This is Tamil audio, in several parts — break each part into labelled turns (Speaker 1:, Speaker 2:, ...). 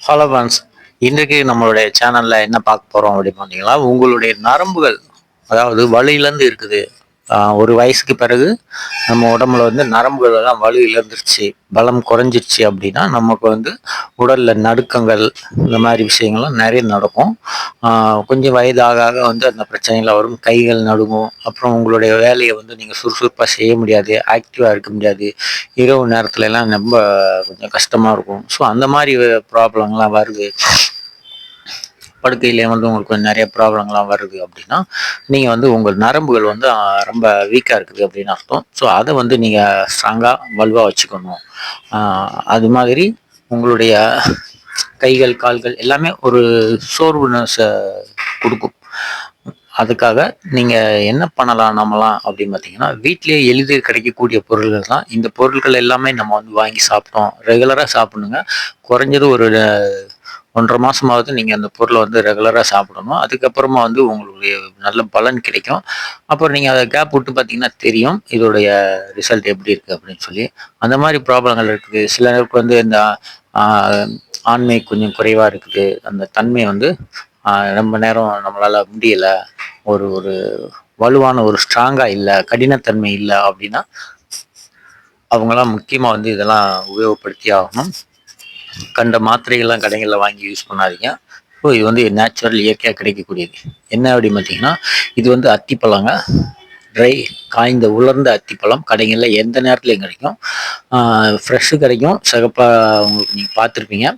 Speaker 1: Hello friends. இன்றைக்கு நம்மளுடைய சேனல்ல என்ன பார்க்க போறோம் அப்படின்னு பார்த்தீங்கன்னா, உங்களுடைய நரம்புகள் அதாவது வலு இருக்குது. ஒரு வயசுக்கு பிறகு நம்ம உடம்புல வந்து நரம்புகள் எல்லாம் வலு இழந்துருச்சு, பலம் குறைஞ்சிருச்சு அப்படின்னா நமக்கு வந்து உடல்ல நடுக்கங்கள் இந்த மாதிரி விஷயங்கள்லாம் நிறைய நடக்கும். கொஞ்சம் வயது ஆக ஆக வந்து அந்த பிரச்சனைகள் வரும். கைகள் நடுங்கும். அப்புறம் உங்களுடைய வேலையை வந்து நீங்கள் சுறுசுறுப்பாக செய்ய முடியாது, ஆக்டிவாக இருக்க முடியாது. இரவு நேரத்துல எல்லாம் ரொம்ப கொஞ்சம் கஷ்டமா இருக்கும். ஸோ அந்த மாதிரி ப்ராப்ளம்லாம் வருது. படுக்கையிலே வந்து உங்களுக்கு நிறைய ப்ராப்ளம்லாம் வருது அப்படின்னா, நீங்கள் வந்து உங்கள் நரம்புகள் வந்து ரொம்ப வீக்காக இருக்குது அப்படின்னு அர்த்தம். ஸோ அதை வந்து நீங்கள் ஸ்ட்ராங்காக வலுவாக வச்சுக்கணும். அது மாதிரி உங்களுடைய கைகள் கால்கள் எல்லாமே ஒரு சோர்வுனஸை கொடுக்கும். அதுக்காக நீங்கள் என்ன பண்ணலாம் நம்மலாம் அப்படின்னு பார்த்தீங்கன்னா, வீட்டிலேயே எளிதில் கிடைக்கக்கூடிய பொருள்கள் தான். இந்த பொருட்கள் எல்லாமே நம்ம வந்து வாங்கி சாப்பிட்டோம், ரெகுலராக சாப்பிடணுங்க. குறைஞ்சது ஒரு 1.5 மாசமாவது நீங்கள் அந்த பொருளை வந்து ரெகுலராக சாப்பிடணும். அதுக்கப்புறமா வந்து உங்களுக்கு நல்ல பலன் கிடைக்கும். அப்புறம் நீங்கள் அதை கேப் விட்டு பார்த்தீங்கன்னா தெரியும் இதோடைய ரிசல்ட் எப்படி இருக்குது அப்படின்னு சொல்லி. அந்த மாதிரி ப்ராப்ளங்கள் இருக்குது. சிலருக்கு வந்து இந்த ஆண்மை கொஞ்சம் குறைவாக இருக்குது. அந்த தன்மை வந்து ரொம்ப நேரம் நம்மளால் முடியலை, ஒரு ஒரு வலுவான ஒரு ஸ்ட்ராங்காக இல்லை, கடினத்தன்மை இல்லை அப்படின்னா அவங்களாம் முக்கியமாக வந்து இதெல்லாம் உபயோகப்படுத்தி ஆகணும். கண்ட மாத்திரைகள்லாம் கடைகளில் வாங்கி யூஸ் பண்ணாதீங்க. ஸோ இது வந்து நேச்சுரல் இயற்கையாக கிடைக்கக்கூடியது. என்ன அப்படின்னு பார்த்தீங்கன்னா, இது வந்து அத்திப்பழங்க. ட்ரை காய்ந்த உலர்ந்த அத்திப்பழம் கடைகளில் எந்த நேரத்துலையும் கிடைக்கும். ஃப்ரெஷ்ஷு கிடைக்கும், சிகப்பாக உங்களுக்கு நீங்கள் பார்த்துருப்பீங்க.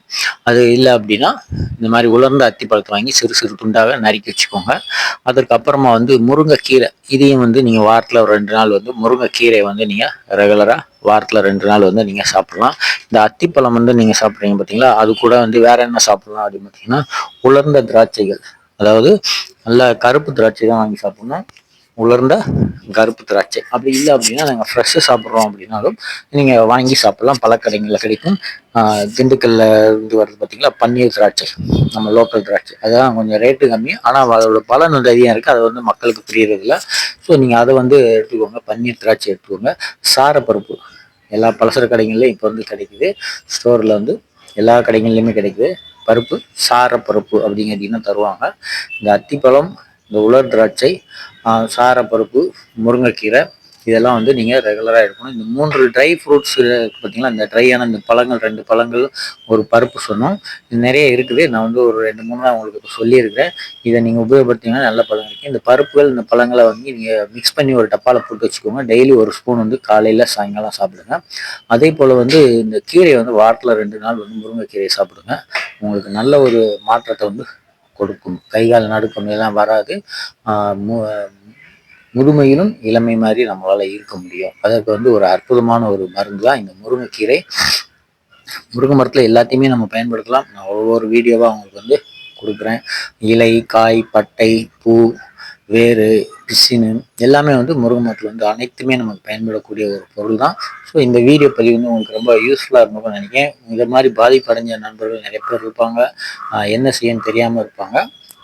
Speaker 1: அது இல்லை அப்படின்னா இந்த மாதிரி உலர்ந்த அத்திப்பழத்தை வாங்கி சிறு சிறு துண்டாக நறுக்கி வச்சுக்கோங்க. அதற்கப்புறமா வந்து முருங்கைக்கீரை, இதையும் வந்து நீங்கள் வாரத்தில் ஒரு 2 நாள் வந்து முருங்கைக்கீரை வந்து நீங்கள் ரெகுலராக வாரத்தில் 2 நாள் வந்து நீங்கள் சாப்பிடலாம். இந்த அத்திப்பழம் வந்து நீங்கள் சாப்பிட்றீங்க பார்த்தீங்களா, அது கூட வந்து வேற என்ன சாப்பிடலாம் அப்படின்னு பார்த்தீங்கன்னா, உலர்ந்த திராட்சைகள். அதாவது நல்ல கருப்பு திராட்சை தான் வாங்கி சாப்பிடணும். உலர்ந்த கருப்பு திராட்சை. அப்படி இல்லை அப்படின்னா நாங்கள் ஃப்ரெஷ்ஷாக சாப்பிட்றோம் அப்படின்னாலும் நீங்கள் வாங்கி சாப்பிடலாம். பழக்கடைகளில் கிடைக்கும். திண்டுக்கல்ல இருந்து வருது பார்த்தீங்களா பன்னீர் திராட்சை, நம்ம லோக்கல் திராட்சை. அதெல்லாம் கொஞ்சம் ரேட்டு கம்மி, ஆனால் அதோட பலன் அதிகம் இருக்குது. அது வந்து மக்களுக்கு புரியறதில்ல. ஸோ நீங்கள் அதை வந்து எடுத்துக்கோங்க, பன்னீர் திராட்சை எடுத்துக்கோங்க. சாரப்பருப்பு எல்லா பலசர கடைகள்லையும் இப்போ வந்து கிடைக்குது. ஸ்டோரில் வந்து எல்லா கடைகள்லையுமே கிடைக்குது. பருப்பு சாரப்பருப்பு அப்படிங்கிறதுனா தருவாங்க. இந்த அத்திப்பழம், இந்த உலர் திராட்சை, சாரப்பருப்பு, முருங்கைக்கீரை, இதெல்லாம் வந்து நீங்கள் ரெகுலராக எடுக்கணும். இந்த 3 ட்ரை ஃப்ரூட்ஸ் பார்த்தீங்களா, இந்த ட்ரையான இந்த பழங்கள் 2 பழங்கள் ஒரு பருப்பு சொன்னோம். இது நிறைய இருக்குது. நான் வந்து ஒரு 2-3 தான் உங்களுக்கு சொல்லியிருக்கிறேன். இதை நீங்கள் உபயோகப்படுத்திங்கன்னா நல்ல பலன் இருக்குது. இந்த பருப்புகள் இந்த பழங்களை வந்து நீங்கள் மிக்ஸ் பண்ணி ஒரு டப்பாவில் போட்டு வச்சுக்கோங்க. டெய்லி ஒரு ஸ்பூன் வந்து காலையில் சாயங்காலம் சாப்பிடுங்க. அதே போல் வந்து இந்த கீரையை வந்து வாரத்தில் 2 நாள் வந்து முருங்கைக்கீரையை சாப்பிடுங்க. உங்களுக்கு நல்ல ஒரு மாற்றத்தை வந்து கொடுக்கும். கைகால் நடுக்கம் எல்லாம் வராது. முதுமையிலும் இளமை மாதிரி நம்மளால இருக்க முடியும். அதற்கு வந்து ஒரு அற்புதமான ஒரு மருந்து தான் இந்த முருங்கைக்கீரை. முருங்கை மரத்தில் எல்லாத்தையுமே நம்ம பயன்படுத்தலாம். நான் ஒவ்வொரு வீடியோவாக அவங்களுக்கு வந்து கொடுக்குறேன். இலை, காய், பட்டை, பூ, வேறு, பிசினு எல்லாமே வந்து முருங்கை மரத்தில் வந்து அனைத்துமே நமக்கு பயன்படக்கூடிய ஒரு பொருள் தான். ஸோ இந்த வீடியோ பதிவு வந்து உங்களுக்கு ரொம்ப யூஸ்ஃபுல்லாக இருக்கும்னு நினைக்கிறேன். இந்த மாதிரி பாதிப்படைஞ்ச நண்பர்கள் நிறைய பேர் இருப்பாங்க. என்ன செய்யணும்னு தெரியாமல் இருப்பாங்க.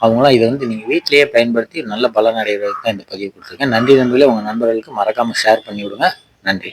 Speaker 1: அவங்களாம் இதை வந்து நீங்கள் வீட்டிலேயே பயன்படுத்தி நல்ல பலன் அடைகிறதுக்கு தான் இந்த பதிவு கொடுத்துருக்கேன். நன்றி நண்பர்களே. உங்கள் நண்பர்களுக்கு மறக்காமல் ஷேர் பண்ணி விடுங்க. நன்றி.